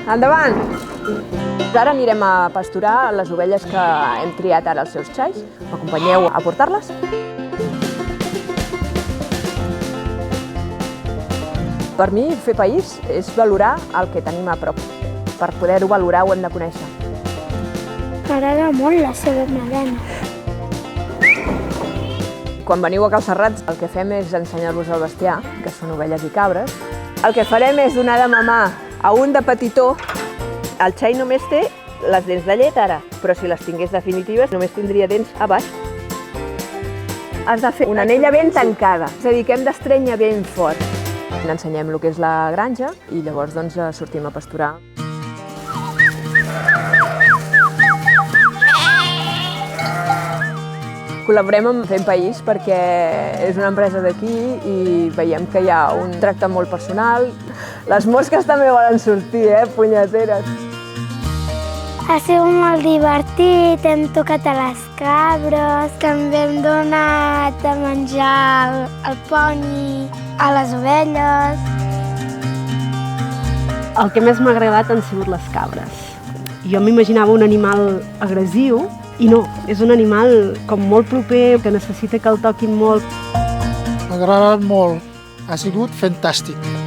endavant! Ara anirem a pasturar les ovelles que hem triat ara als seus xais. M'acompanyeu a portar-les? Per mi, fer país és valorar el que tenim a prop. Per poder-ho valorar ho hem de conèixer. M'agrada molt la seva melena. Quan veniu a Cal Serrats, el que fem és ensenyar-vos el bestiar, que són ovelles i cabres. El que farem és donar de mamar a un de petitó. El xai només té les dents de llet ara, però si les tingués definitives només tindria dents a baix. Has de fer una anella ben tancada, és a dir, que hem d'estrènyer ben fort. Ensenyem el que és la granja i llavors doncs, sortim a pasturar. Col·laborem amb Fem País perquè és una empresa d'aquí i veiem que hi ha un tracte molt personal. Les mosques també volen sortir, punyeteres. Ha sigut molt divertit, hem tocat a les cabres, també hem donat a menjar al poni, a les ovelles. El que més m'ha agradat han sigut les cabres. Jo m'imaginava un animal agressiu i no, és un animal com molt proper, que necessita que el toquin molt. M'ha agradat molt, ha sigut fantàstic.